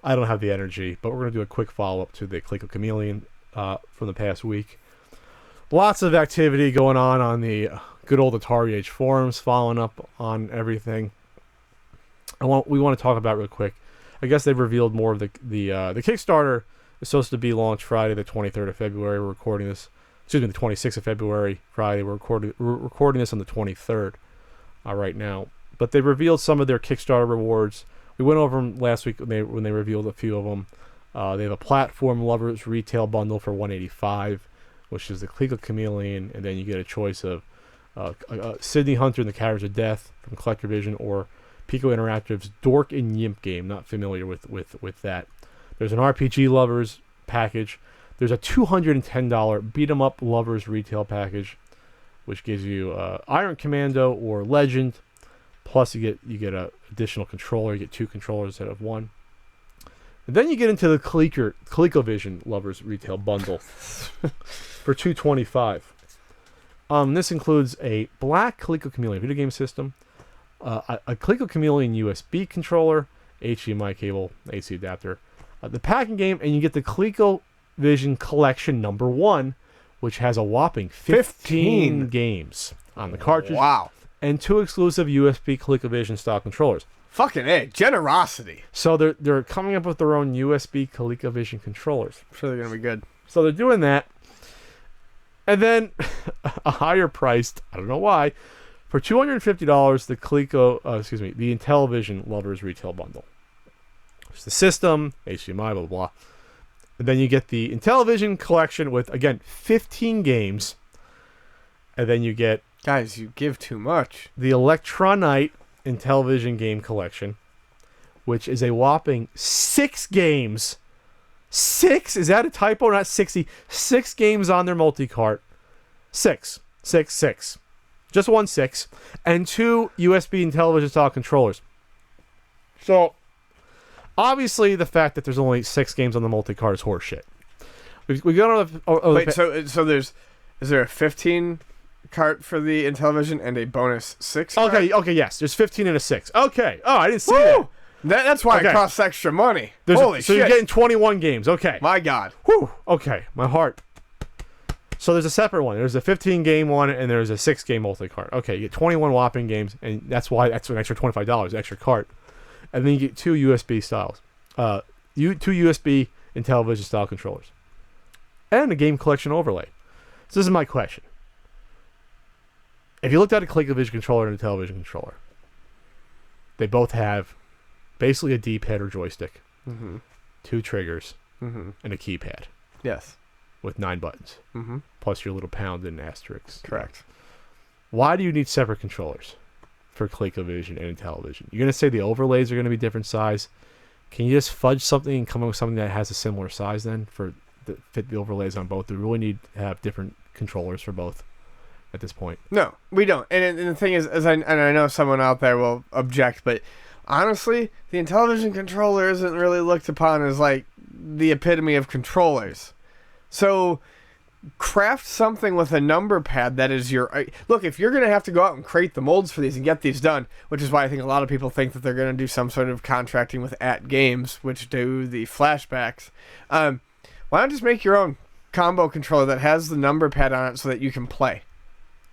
I don't have the energy, but we're going to do a quick follow-up to the Coleco Chameleon from the past week. Lots of activity going on the good old Atari Age forums, following up on everything. We want to talk about real quick. I guess they've revealed more of the Kickstarter is supposed to be launched Friday, the 23rd of February. We're recording this. Excuse me, the 26th of February, Friday. We're recording this on the 23rd right now. But they revealed some of their Kickstarter rewards. We went over them last week when they revealed a few of them. They have a Platform Lovers retail bundle for $185, which is the Coleco Chameleon, and then you get a choice of Sydney Hunter and the Carriage of Death from Collector Vision, or Pico Interactive's Dork and Yimp game. Not familiar with that. There's an RPG Lovers package. There's a $210 Beat 'em Up Lovers retail package, which gives you Iron Commando or Legend. Plus, you get an additional controller. You get 2 controllers instead of 1. And then you get into the ColecoVision Lovers Retail Bundle for $225. This includes a black Coleco Chameleon video game system, a Coleco Chameleon USB controller, HDMI cable, AC adapter, the packing game, and you get the ColecoVision Collection number 1, which has a whopping 15 games on the cartridge. Wow. And 2 exclusive USB ColecoVision style controllers. Fucking A. Generosity. So they're coming up with their own USB ColecoVision controllers. I'm sure they're going to be good. So they're doing that. And then a higher priced, I don't know why, for $250, the the Intellivision Lovers Retail Bundle. It's the system, HDMI, blah, blah, blah. And then you get the Intellivision collection with, again, 15 games. And then you get... Guys, you give too much. The Electronite Intellivision game collection, which is a whopping 6 games. 6? Is that a typo? Not 60. 6 games on their multi-cart. 6. Just 1 6. And 2 USB and television style controllers. So, obviously, the fact that there's only 6 games on the multi-cart is horseshit. We got on Wait, so is there a 15 cart for the Intellivision and a bonus 6 cart? Okay, yes. There's 15 and a 6. Okay. Oh, I didn't see that. That's why it costs extra money. Holy shit. So you're getting 21 games. Okay. My God. Whew. Okay. My heart. So there's a separate one. There's a 15-game one, and there's a 6-game multi-cart. Okay, you get 21 whopping games, and that's an extra $25, extra cart. And then you get 2 USB styles. 2 USB and television style controllers. And a game collection overlay. So this is my question. If you looked at a ColecoVision controller and a television controller, they both have basically a D-pad or joystick, 2 triggers, and a keypad. Yes. With 9 buttons, plus your little pound and asterisk. Correct. Why do you need separate controllers for ColecoVision and Intellivision? You're going to say the overlays are going to be different size. Can you just fudge something and come up with something that has a similar size then fit the overlays on both? Do we really need to have different controllers for both at this point? No, we don't. And the thing is, I know someone out there will object, but honestly, the Intellivision controller isn't really looked upon as like the epitome of controllers. So craft something with a number pad that is your... Look, if you're going to have to go out and create the molds for these and get these done, which is why I think a lot of people think that they're going to do some sort of contracting with @Games, which do the flashbacks, why not just make your own combo controller that has the number pad on it so that you can play?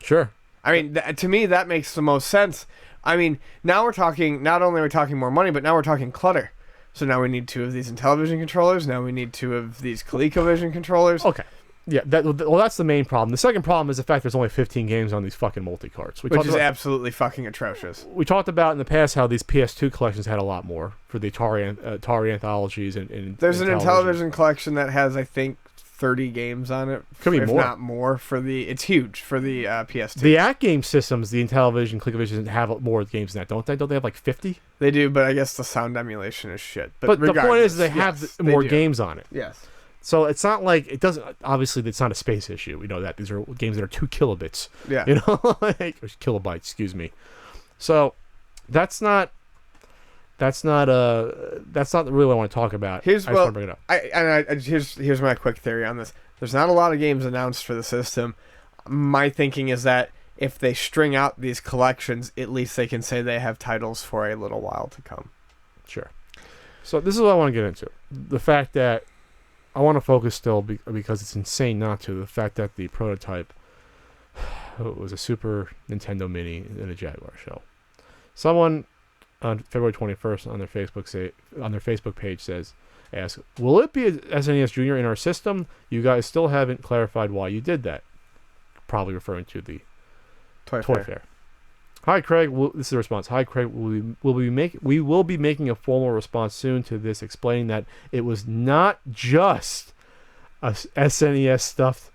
Sure. I mean, to me, that makes the most sense. I mean, now we're talking... Not only are we talking more money, but now we're talking clutter. So now we need 2 of these Intellivision controllers. Now we need 2 of these ColecoVision controllers. Okay. Yeah, that's the main problem. The second problem is the fact there's only 15 games on these fucking multi-carts. Which is absolutely fucking atrocious. We talked about in the past how these PS2 collections had a lot more for the Atari anthologies. and There's an Intellivision collection that has, I think, 30 games on it. Could be if more. Not more. It's huge for the PS2. The @Game systems, the Intellivision, ColecoVision have more games than that, don't they? Don't they have like 50? They do, but I guess the sound emulation is shit. But the point is they have more games on it. Yes. So it's not like it doesn't. Obviously, it's not a space issue. We know that these are games that are 2 kilobits. Yeah. You know, or kilobytes. Excuse me. So that's not really what I want to talk about. Here's want to bring it up. Here's my quick theory on this. There's not a lot of games announced for the system. My thinking is that if they string out these collections, at least they can say they have titles for a little while to come. Sure. So this is what I want to get into. The fact that I want to focus still because it's insane not to. The fact that the prototype was a Super Nintendo Mini in a Jaguar shell. Someone on February 21st on their Facebook page asks, will it be a SNES Junior in our system? You guys still haven't clarified why you did that. Probably referring to the Toy Fair. Hi, Craig. This is the response. Hi, Craig. We will be making a formal response soon to this, explaining that it was not just a SNES stuffed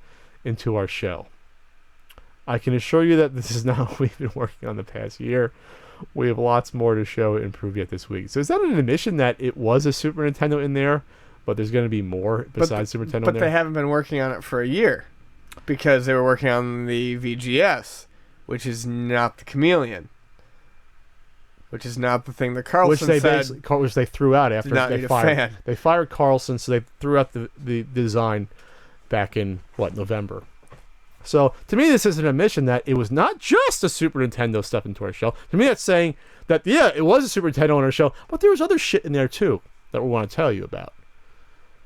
into our shell. I can assure you that this is not what we've been working on the past year. We have lots more to show and prove yet this week. So is that an admission that it was a Super Nintendo in there, but there's going to be more besides Super Nintendo in there? But they haven't been working on it for a year because they were working on the VGS, which is not the Chameleon, which is not the thing that Carlson said. Which they threw out after they fired. They fired Carlson, so they threw out the design back in November. So to me, this is an admission that it was not just a Super Nintendo stuff into our shell. To me, that's saying that it was a Super Nintendo in our shell, but there was other shit in there too that we want to tell you about.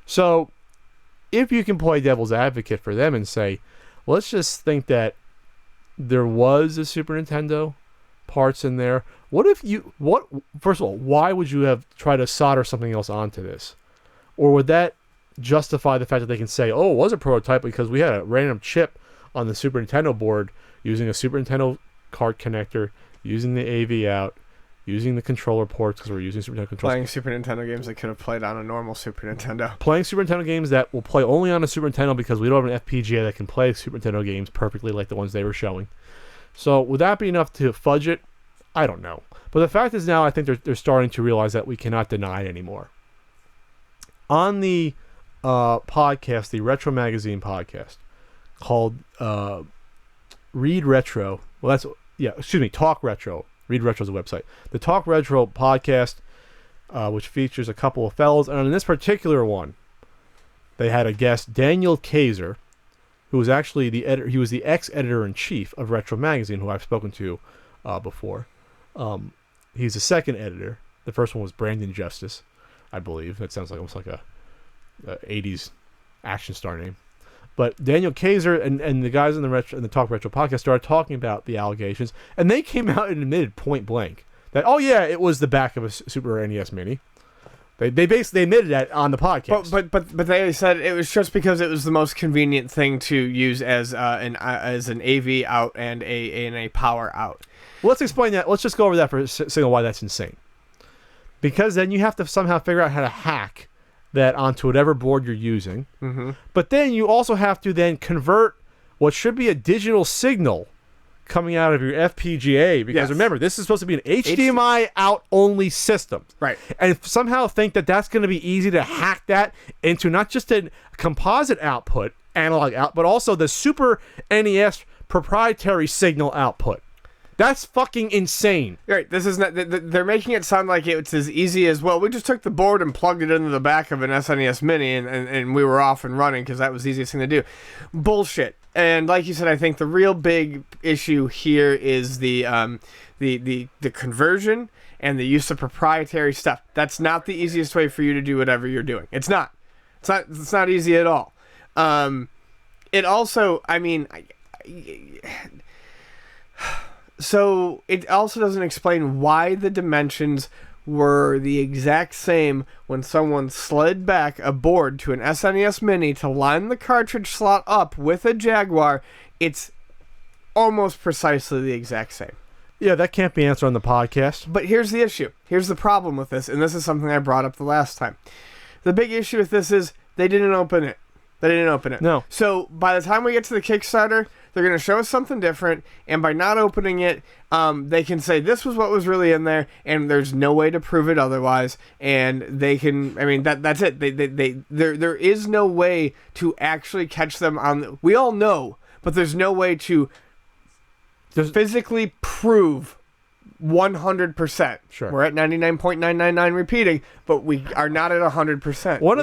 So if you can play devil's advocate for them and say, let's just think that there was a Super Nintendo parts in there. First of all, why would you have tried to solder something else onto this? Or would that justify the fact that they can say, oh, it was a prototype because we had a random chip on the Super Nintendo board using a Super Nintendo cart connector, using the AV out, using the controller ports because we're using Super Nintendo controllers. Playing Super Nintendo games that could have played on a normal Super Nintendo. Playing Super Nintendo games that will play only on a Super Nintendo because we don't have an FPGA that can play Super Nintendo games perfectly like the ones they were showing. So would that be enough to fudge it? I don't know. But the fact is now I think they're starting to realize that we cannot deny it anymore. On the podcast, the Retro Magazine podcast, called Read Retro. Talk Retro. Read Retro is a website. The Talk Retro podcast, which features a couple of fellows, and on this particular one, they had a guest, Daniel Kaiser, who was actually the editor. He was the ex-editor-in-chief of Retro Magazine, who I've spoken to before. He's the second editor. The first one was Brandon Justice, I believe. That sounds like almost like a 80s action star name. But Daniel Kaiser and the guys in the Talk Retro podcast started talking about the allegations, and they came out and admitted point blank that, oh yeah, it was the back of a Super NES Mini. They basically admitted that on the podcast. But they said it was just because it was the most convenient thing to use as an AV out and a power out. Well, let's explain that. Let's just go over that for a second, why that's insane. Because then you have to somehow figure out how to hack that onto whatever board you're using. Mm-hmm. But then you also have to then convert what should be a digital signal coming out of your FPGA, because remember, this is supposed to be an HDMI out only system. Right. And somehow think that that's going to be easy to hack that into not just a composite output, analog out, but also the Super NES proprietary signal output. That's fucking insane. Right. This is not. They're making it sound like it's as easy as, well, we just took the board and plugged it into the back of an SNES Mini and we were off and running because that was the easiest thing to do. Bullshit. And like you said, I think the real big issue here is the conversion and the use of proprietary stuff. That's not the easiest way for you to do whatever you're doing. It's not. It's not easy at all. It also, I mean, so it also doesn't explain why the dimensions were the exact same when someone slid back a board to an SNES Mini to line the cartridge slot up with a Jaguar. It's almost precisely the exact same. Yeah, that can't be answered on the podcast. But here's the issue. Here's the problem with this, and this is something I brought up the last time. The big issue with this is they didn't open it. No. So by the time we get to the Kickstarter, they're going to show us something different, and by not opening it, they can say this was what was really in there, and there's no way to prove it otherwise. And they can, I mean, that's it. There is no way to actually catch them on. We all know, but there's no way to physically prove 100%. Sure. We're at 99.999 repeating, but we are not at 100%. One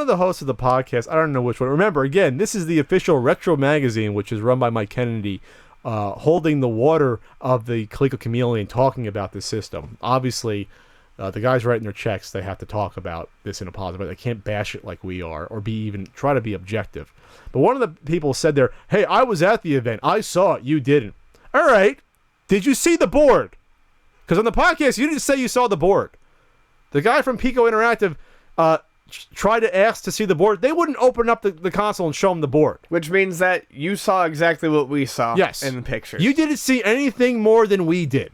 of the hosts of the podcast, I don't know which one. Remember, again, this is the official Retro Magazine, which is run by Mike Kennedy, holding the water of the Coleco Chameleon, talking about this system. Obviously, The guys writing their checks, they have to talk about this in a positive way. They can't bash it like we are, or try to be objective. But one of the people said there, hey, I was at the event. I saw it. You didn't. All right. Did you see the board? Because on the podcast, you didn't say you saw the board. The guy from Pico Interactive tried to ask to see the board. They wouldn't open up the console and show him the board. Which means that you saw exactly what we saw yes. in the pictures. You didn't see anything more than we did.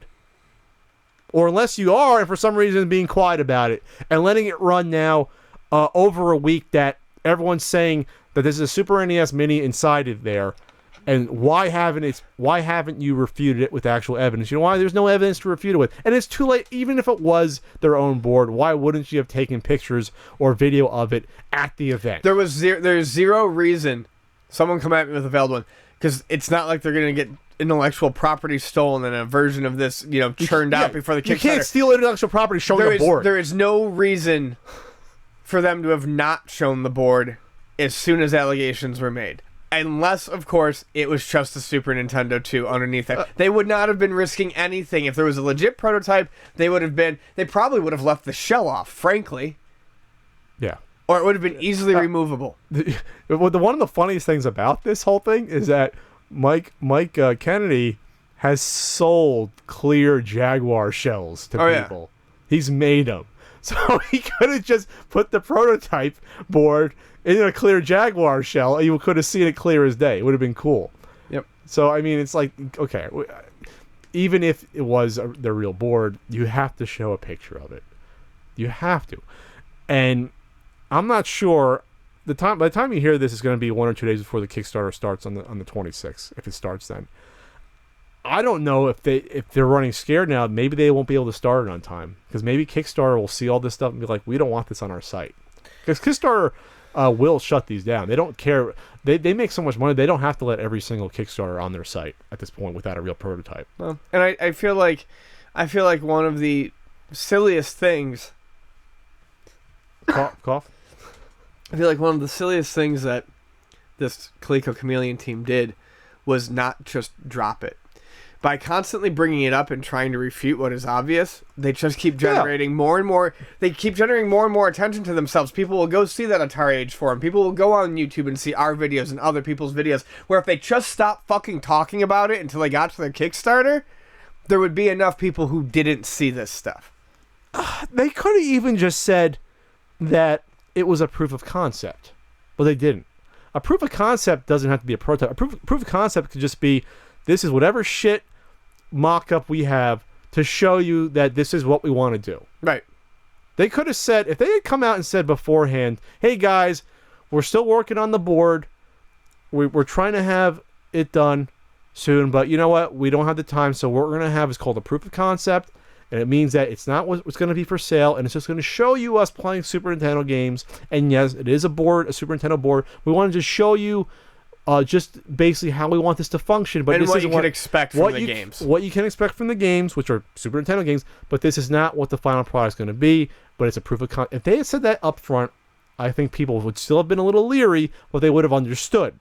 Or unless you are, and for some reason being quiet about it, and letting it run now over a week that everyone's saying that there's a Super NES Mini inside of there, and why haven't you refuted it with actual evidence? You know why? There's no evidence to refute it with. And it's too late. Even if it was their own board, why wouldn't you have taken pictures or video of it at the event? There's zero reason someone come at me with a veiled one, because it's not like they're going to get intellectual property stolen and a version of this, churned out before the Kickstarter. You can't steal intellectual property showing a board. There is no reason for them to have not shown the board as soon as allegations were made. Unless, of course, it was just the Super Nintendo 2 underneath it. They would not have been risking anything. If there was a legit prototype, they probably would have left the shell off, frankly. Yeah. Or it would have been easily removable. One of the funniest things about this whole thing is that Mike Kennedy has sold clear Jaguar shells to people. Yeah. He's made them. So he could have just put the prototype board in a clear Jaguar shell, and you could have seen it clear as day. It would have been cool. Yep. So, I mean, it's like, okay, even if it was the real board, you have to show a picture of it. You have to. And I'm not sure... By the time you hear this, it's going to be 1 or 2 days before the Kickstarter starts on the 26th, if it starts then. I don't know if they're running scared now. Maybe they won't be able to start it on time, because maybe Kickstarter will see all this stuff and be like, we don't want this on our site. Because Kickstarter will shut these down. They don't care. They make so much money, they don't have to let every single Kickstarter on their site at this point without a real prototype. Well, and I feel like one of the silliest things. Cough. I feel like one of the silliest things that this Coleco Chameleon team did was not just drop it. By constantly bringing it up and trying to refute what is obvious, they just keep generating more and more. They keep generating more and more attention to themselves. People will go see that Atari Age forum. People will go on YouTube and see our videos and other people's videos. Where if they just stopped fucking talking about it until they got to their Kickstarter, there would be enough people who didn't see this stuff. They could have even just said that it was a proof of concept, but they didn't. A proof of concept doesn't have to be a prototype. A proof of concept could just be, this is whatever shit mock-up we have to show you that this is what we want to do. Right. They could have said, if they had come out and said beforehand, hey guys, we're still working on the board, we're trying to have it done soon, but you know what, we don't have the time, so what we're going to have is called a proof of concept, and it means that it's not what's going to be for sale, and it's just going to show you us playing Super Nintendo games, and yes, it is a board, a Super Nintendo board. We want to just show you just basically how we want this to function, but and this what is you can expect from the games. What you can expect from the games, which are Super Nintendo games, but this is not what the final product is going to be, but it's a proof of concept. If they had said that up front, I think people would still have been a little leery, but they would have understood.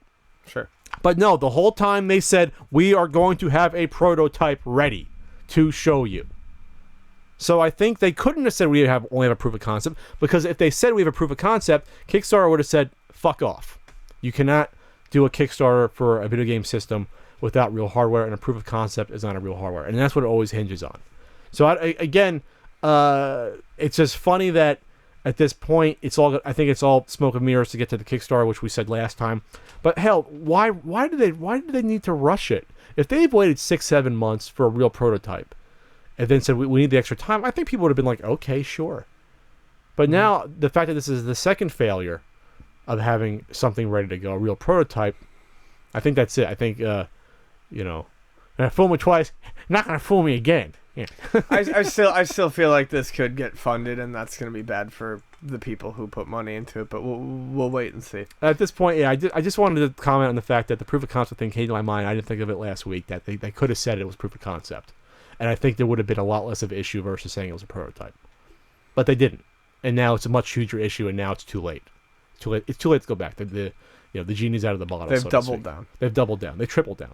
Sure. But no, the whole time they said, we are going to have a prototype ready to show you. So I think they couldn't have said we only have a proof of concept, because if they said we have a proof of concept, Kickstarter would have said, fuck off. You cannot do a Kickstarter for a video game system without real hardware, and a proof of concept is not a real hardware. And that's what it always hinges on. So again, it's just funny that at this point, I think it's all smoke and mirrors to get to the Kickstarter, which we said last time. But hell, why do they need to rush it? If they've waited 6-7 months for a real prototype, and then said we need the extra time, I think people would have been like, okay, sure. But now the fact that this is the second failure of having something ready to go, a real prototype, I think that's it. I think fool me twice, not gonna fool me again. Yeah. I still feel like this could get funded, and that's gonna be bad for the people who put money into it. But we'll wait and see. At this point, yeah, I just wanted to comment on the fact that the proof of concept thing came to my mind. I didn't think of it last week. That they could have said it was proof of concept, and I think there would have been a lot less of an issue versus saying it was a prototype. But they didn't, and now it's a much huger issue, and now it's too late. It's too late to go back. The genie's out of the bottle. They've doubled down. They've doubled down. They tripled down.